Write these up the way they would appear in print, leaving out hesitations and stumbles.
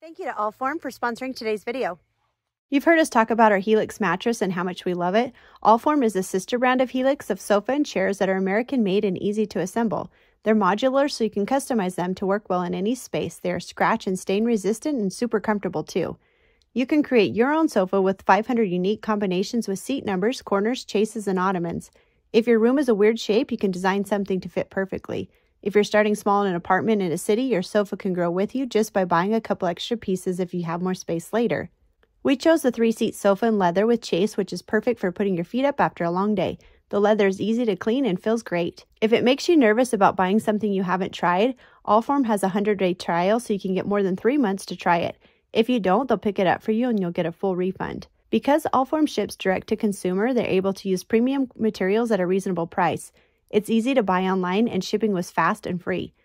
Thank you to Allform for sponsoring today's video. You've heard us talk about our Helix mattress and how much we love it. Allform is a sister brand of Helix of sofa and chairs that are American-made and easy to assemble. They're modular, so you can customize them to work well in any space. They are scratch and stain resistant and super comfortable too. You can create your own sofa with 500 unique combinations with seat numbers, corners, chases, and ottomans. If your room is a weird shape, you can design something to fit perfectly. If you're starting small in an apartment in a city, your sofa can grow with you just by buying a couple extra pieces if you have more space later. We chose the 3-seat sofa in leather with chase, which is perfect for putting your feet up after a long day. The leather is easy to clean and feels great. If it makes you nervous about buying something you haven't tried, Allform has a 100-day trial, so you can get more than 3 months to try it. If you don't, they'll pick it up for you and you'll get a full refund. Because Allform ships direct to consumer, they're able to use premium materials at a reasonable price. It's easy to buy online and shipping was fast and free.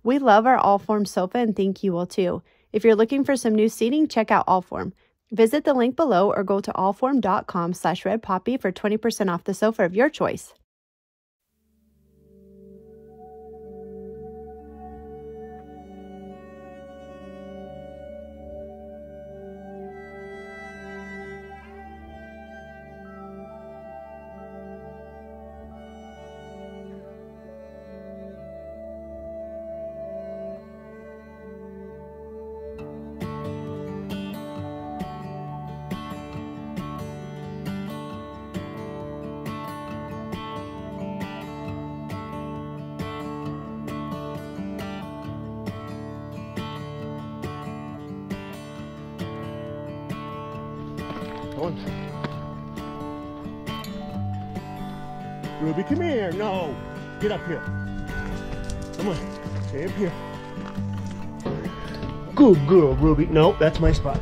We love our Allform sofa and think you will too. If you're looking for some new seating, check out Allform. Visit the link below or go to allform.com/redpoppy for 20% off the sofa of your choice. Ruby, come here. No. Get up here. Come on. Stay up here. Good girl, Ruby. Nope, that's my spot.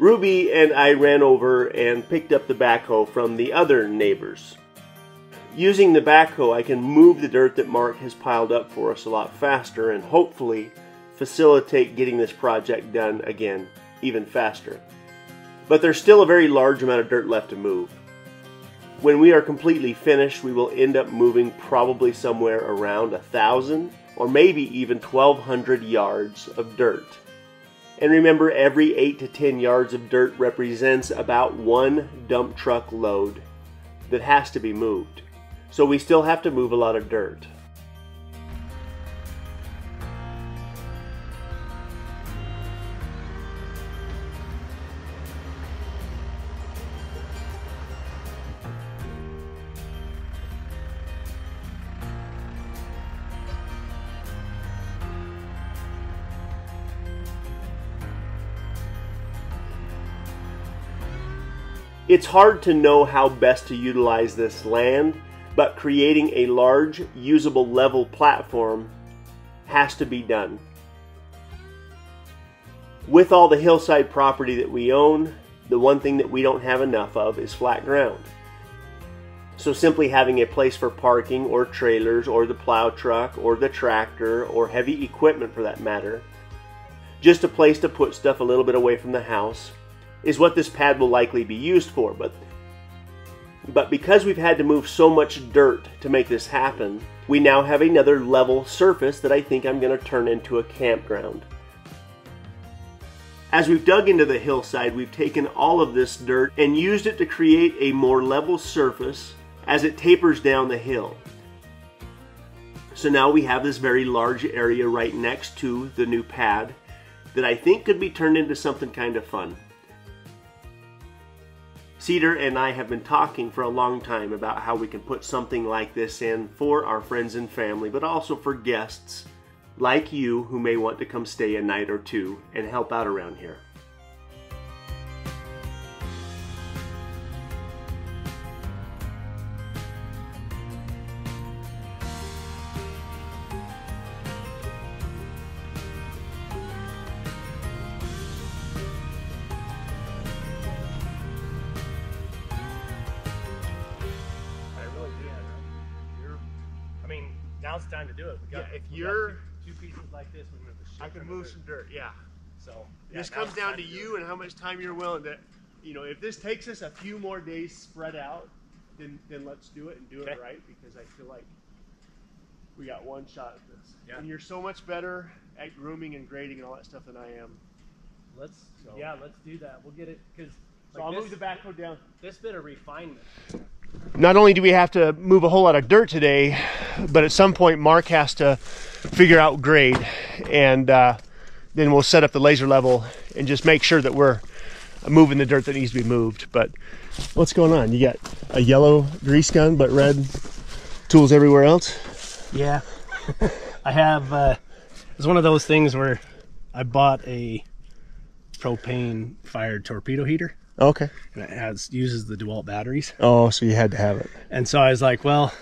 Ruby and I ran over and picked up the backhoe from the other neighbors. Using the backhoe, I can move the dirt that Mark has piled up for us a lot faster and hopefully facilitate getting this project done again even faster. But there's still a very large amount of dirt left to move. When we are completely finished, we will end up moving probably somewhere around 1,000 or maybe even 1,200 yards of dirt. And remember, every 8 to 10 yards of dirt represents about 1 dump truck load that has to be moved. So we still have to move a lot of dirt. It's hard to know how best to utilize this land, but creating a large, usable level platform has to be done. With all the hillside property that we own, the one thing that we don't have enough of is flat ground. So simply having a place for parking or trailers or the plow truck or the tractor or heavy equipment for that matter, just a place to put stuff a little bit away from the house, is what this pad will likely be used for. But because we've had to move so much dirt to make this happen, we now have another level surface that I think I'm going to turn into a campground. As we've dug into the hillside, we've taken all of this dirt and used it to create a more level surface as it tapers down the hill. So now we have this very large area right next to the new pad that I think could be turned into something kind of fun. Cedar and I have been talking for a long time about how we can put something like this in for our friends and family, but also for guests like you who may want to come stay a night or two and help out around here. Now's the time to do it. We got, if we you're got two pieces like this, we move the shit. I can move some dirt, yeah. So Yeah, this comes down to you and how much time you're willing to, you know, if this takes us a few more days spread out, then let's do it and do it right, because I feel like we got one shot at this. Yeah. And you're so much better at grooming and grading and all that stuff than I am. Let's do that. We'll get it, because so I'll move the backhoe down. This bit of refinement. Not only do we have to move a whole lot of dirt today, but at some point Mark has to figure out grade, and then we'll set up the laser level and just make sure that we're moving the dirt that needs to be moved. But what's going on? You got a yellow grease gun but red tools everywhere else? Yeah. I have, it's one of those things where I bought a propane fired torpedo heater. Okay. And it uses the DeWalt batteries. Oh, so you had to have it. And so I was like, well,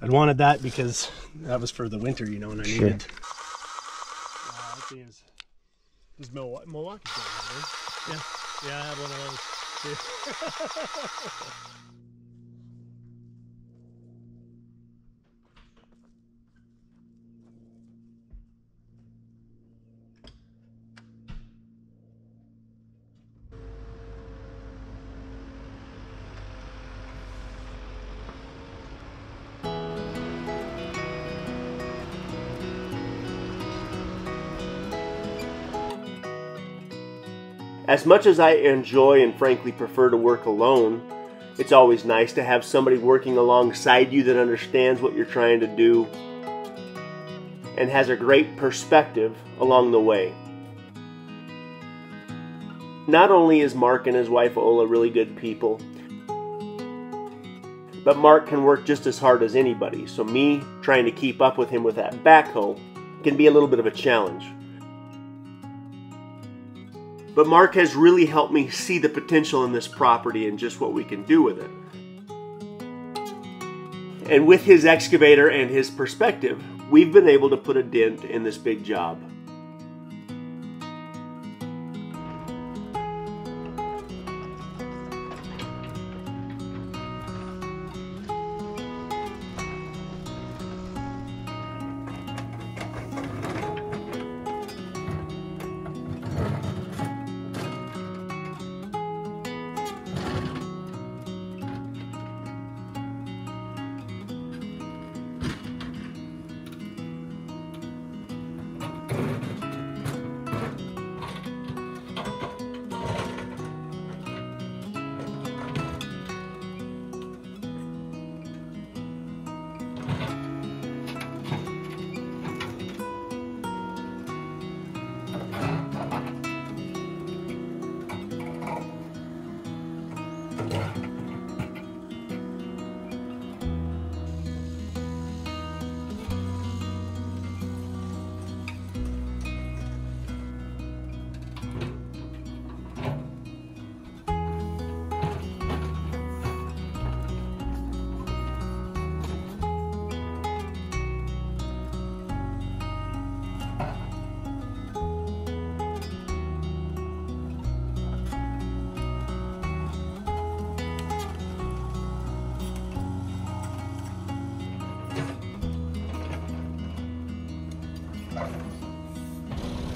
I'd wanted that because that was for the winter, you know, and I needed it. This Milwaukee gun, right? Yeah, I have one of those too. As much as I enjoy and frankly prefer to work alone, it's always nice to have somebody working alongside you that understands what you're trying to do and has a great perspective along the way. Not only is Mark and his wife Ola really good people, but Mark can work just as hard as anybody, so me trying to keep up with him with that backhoe can be a little bit of a challenge. But Mark has really helped me see the potential in this property and just what we can do with it. And with his excavator and his perspective, we've been able to put a dent in this big job.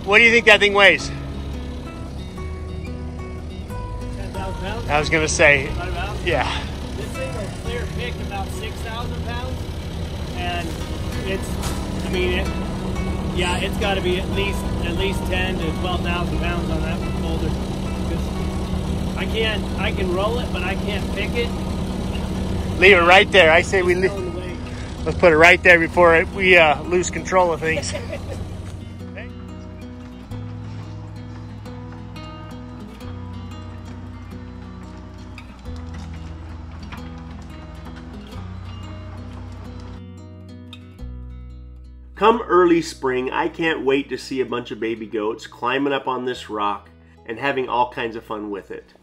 What do you think that thing weighs? 10,000 pounds? I was going to say, yeah. This thing will clear pick about 6,000 pounds. And it's, I mean, Yeah, it's got to be at least 10 to 12,000 pounds on that boulder. Because I can roll it, but I can't pick it. Leave it right there. I say let's put it right there before we lose control of things. Come early spring, I can't wait to see a bunch of baby goats climbing up on this rock and having all kinds of fun with it.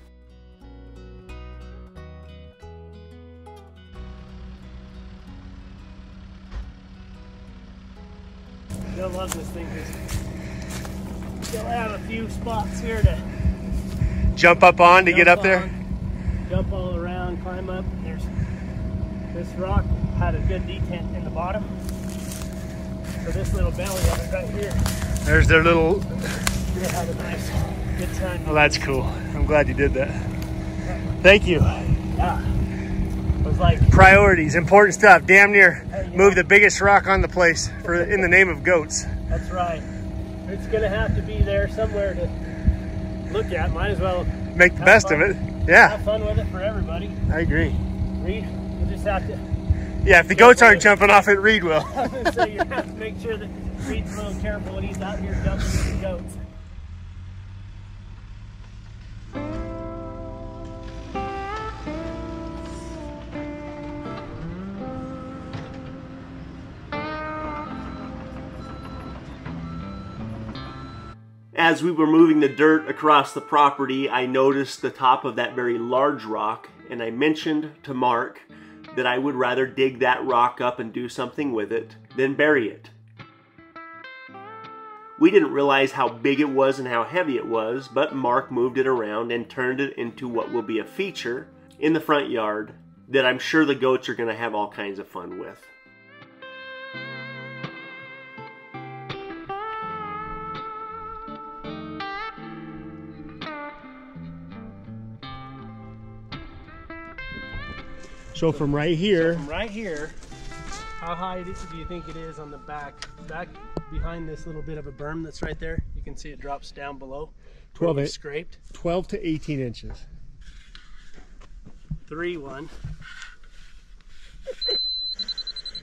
I love this thing because still have a few spots here to jump up on to get up there. Jump all around, climb up. There's this rock had a good detent in the bottom. So this little belly of it right here. There's their little. They had a nice, good time. Oh, that's cool. I'm glad you did that. Thank you. Yeah. It was like priorities, important stuff. Damn near move the biggest rock on the place in the name of goats. That's right. It's gonna have to be there somewhere to look at. Might as well make the best of it. Yeah. Have fun with it for everybody. I agree. Reed, you just have to. Yeah, if the goats aren't jumping off it, Reed will. So you have to make sure that Reed's a little careful when he's out here jumping with the goats. As we were moving the dirt across the property, I noticed the top of that very large rock, and I mentioned to Mark that I would rather dig that rock up and do something with it than bury it. We didn't realize how big it was and how heavy it was, but Mark moved it around and turned it into what will be a feature in the front yard that I'm sure the goats are going to have all kinds of fun with. So from right here, how high do you think it is on the back behind this little bit of a berm that's right there? You can see it drops down below. 12 scraped. 12 to 18 inches. 3-1.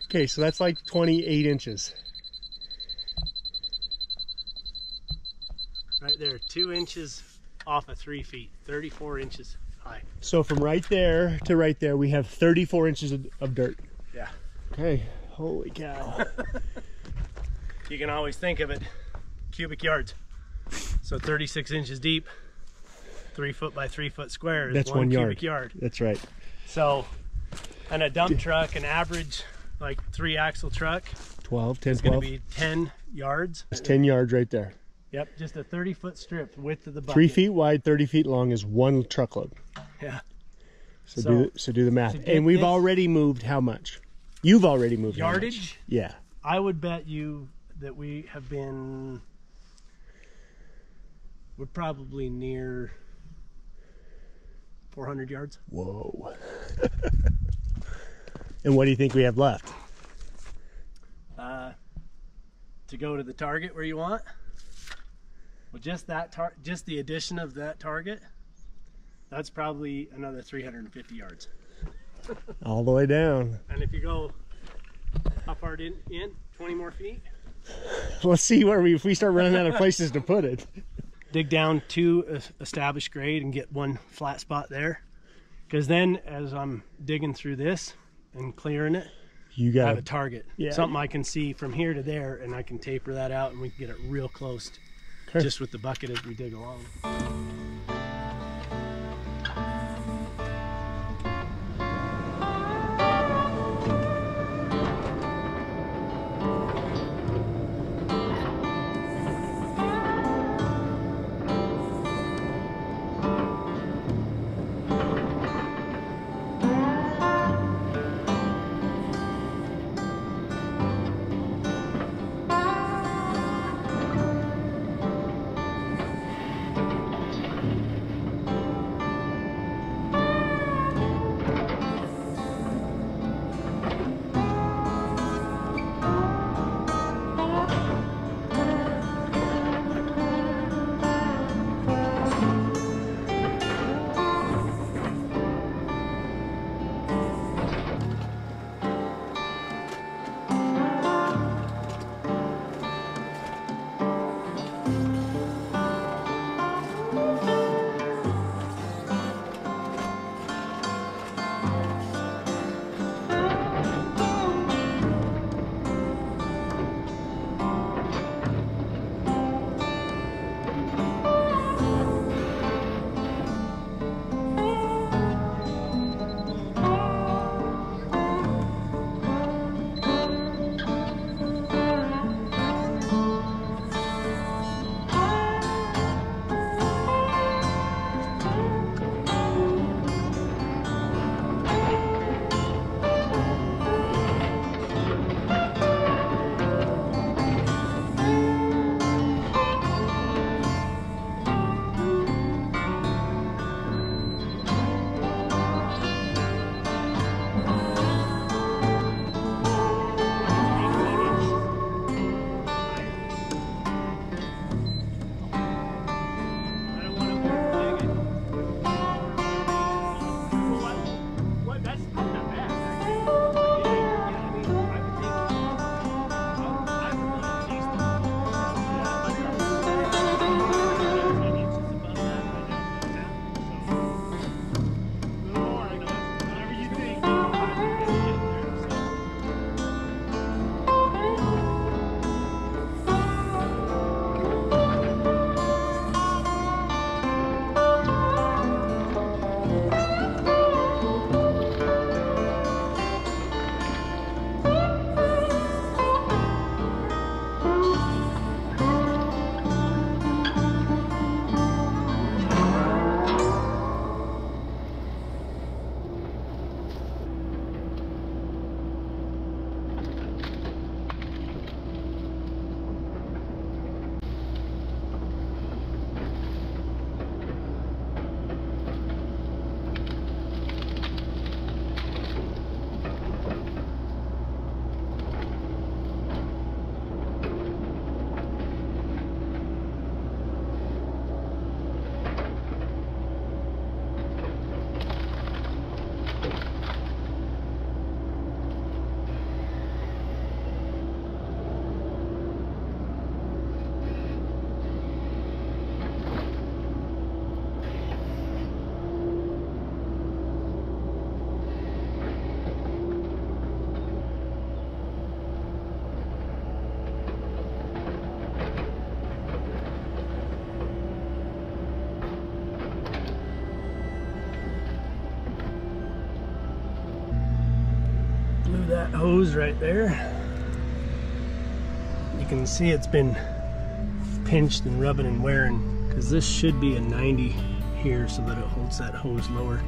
Okay, so that's like 28 inches. Right there, 2 inches off of 3 feet, 34 inches high. So from right there to right there, we have 34 inches of dirt. Yeah. Okay, holy cow. You can always think of it cubic yards. So 36 inches deep, 3 foot by 3 foot square is that's 1 yard. cubic yard. That's right. So, and a dump truck, an average like 3-axle truck, 12, 10, is 12. going to be 10 yards. It's 10 yards right there. Yep, just a 30-foot strip width of the bucket. 3 feet wide, 30 feet long is one truckload. Yeah. So do the math. And we've already moved how much? You've already moved yardage? How much? Yeah. I would bet you that we're probably near 400 yards. Whoa. And what do you think we have left? To go to the target where you want? Well, just the addition of that target, that's probably another 350 yards. All the way down. And if you go, how far in? 20 more feet? Let's see if we start running out of places to put it. Dig down to established grade and get one flat spot there. Because then as I'm digging through this and clearing it, you got have a target. Yeah. Something I can see from here to there, and I can taper that out and we can get it real close just with the bucket as we dig along. blew that hose right there. You can see it's been pinched and rubbing and wearing, because this should be a 90 here so that it holds that hose lower.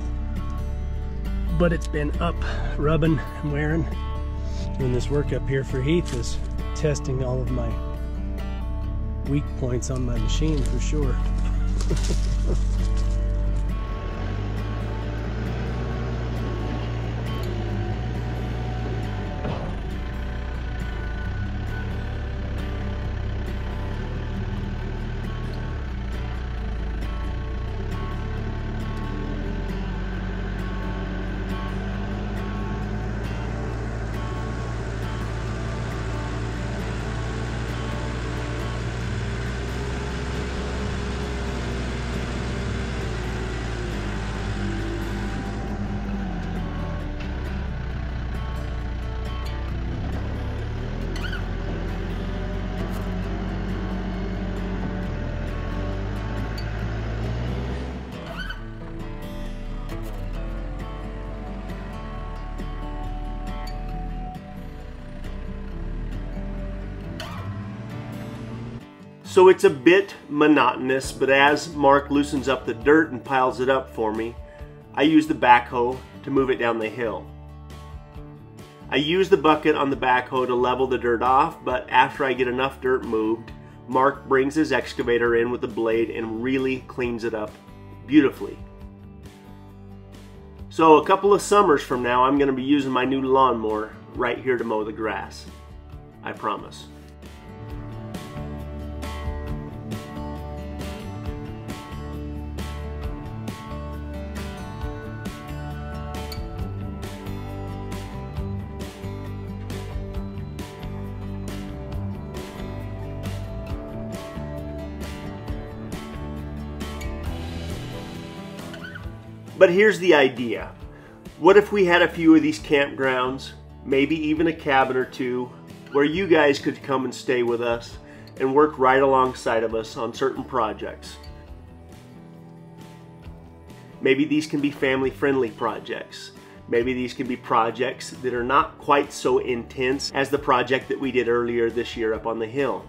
But it's been up rubbing and wearing. And this work up here for Heath is testing all of my weak points on my machine for sure. So it's a bit monotonous, but as Mark loosens up the dirt and piles it up for me, I use the backhoe to move it down the hill. I use the bucket on the backhoe to level the dirt off, but after I get enough dirt moved, Mark brings his excavator in with the blade and really cleans it up beautifully. So a couple of summers from now, I'm going to be using my new lawnmower right here to mow the grass. I promise. But here's the idea. What if we had a few of these campgrounds, maybe even a cabin or two, where you guys could come and stay with us and work right alongside of us on certain projects? Maybe these can be family-friendly projects. Maybe these can be projects that are not quite so intense as the project that we did earlier this year up on the hill.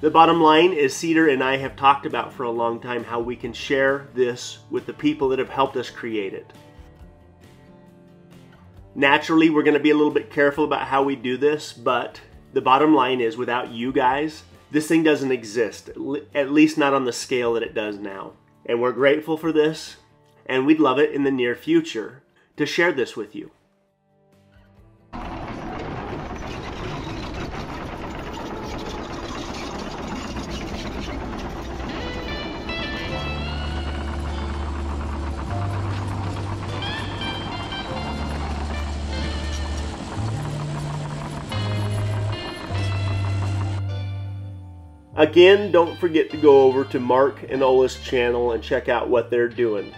The bottom line is Cedar and I have talked about for a long time how we can share this with the people that have helped us create it. Naturally, we're going to be a little bit careful about how we do this, but the bottom line is without you guys, this thing doesn't exist, at least not on the scale that it does now. And we're grateful for this, and we'd love it in the near future to share this with you. Again, don't forget to go over to Mark and Ola's channel and check out what they're doing.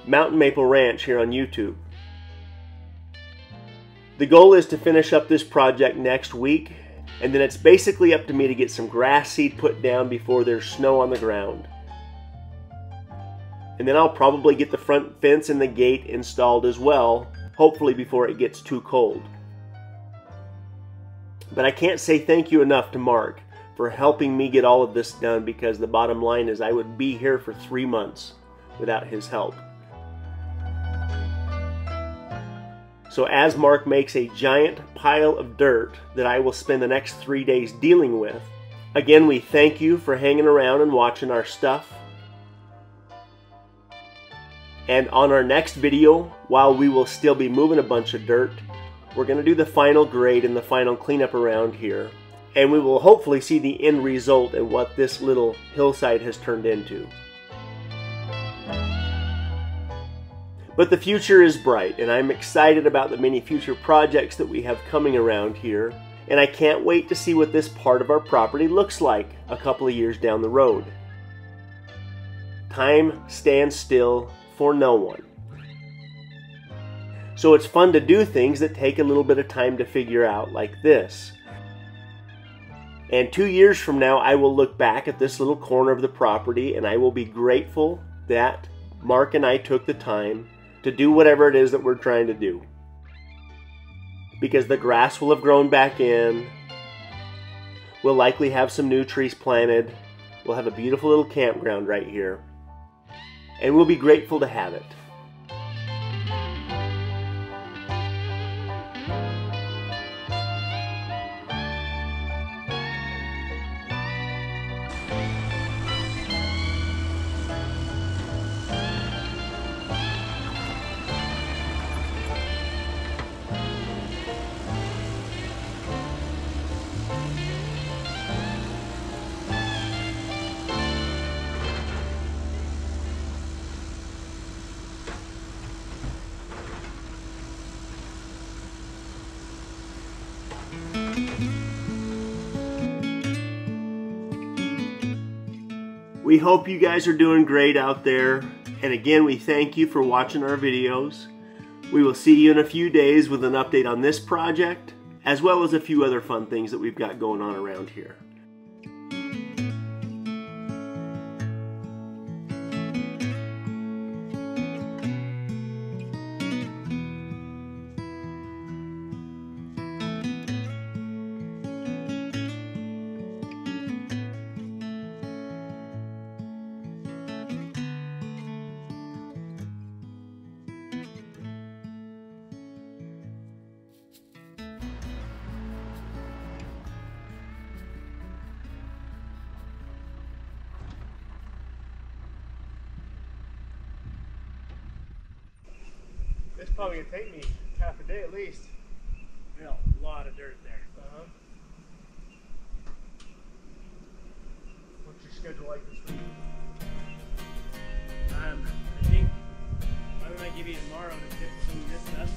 Mountain Maple Ranch here on YouTube. The goal is to finish up this project next week, and then it's basically up to me to get some grass seed put down before there's snow on the ground. And then I'll probably get the front fence and the gate installed as well, hopefully before it gets too cold. But I can't say thank you enough to Mark for helping me get all of this done, because the bottom line is I would be here for 3 months without his help. So as Mark makes a giant pile of dirt that I will spend the next 3 days dealing with, again, we thank you for hanging around and watching our stuff. And on our next video, while we will still be moving a bunch of dirt, we're going to do the final grade and the final cleanup around here. And we will hopefully see the end result and what this little hillside has turned into. But the future is bright, and I'm excited about the many future projects that we have coming around here. And I can't wait to see what this part of our property looks like a couple of years down the road. Time stands still for no one. So it's fun to do things that take a little bit of time to figure out, like this. And 2 years from now, I will look back at this little corner of the property and I will be grateful that Mark and I took the time to do whatever it is that we're trying to do. Because the grass will have grown back in. We'll likely have some new trees planted. We'll have a beautiful little campground right here. And we'll be grateful to have it. We hope you guys are doing great out there. And again, we thank you for watching our videos. We will see you in a few days with an update on this project, as well as a few other fun things that we've got going on around here. It's probably gonna take me half a day at least. Yeah, a lot of dirt there. What's your schedule like this week? I think, why don't I give you tomorrow to get some of this stuff?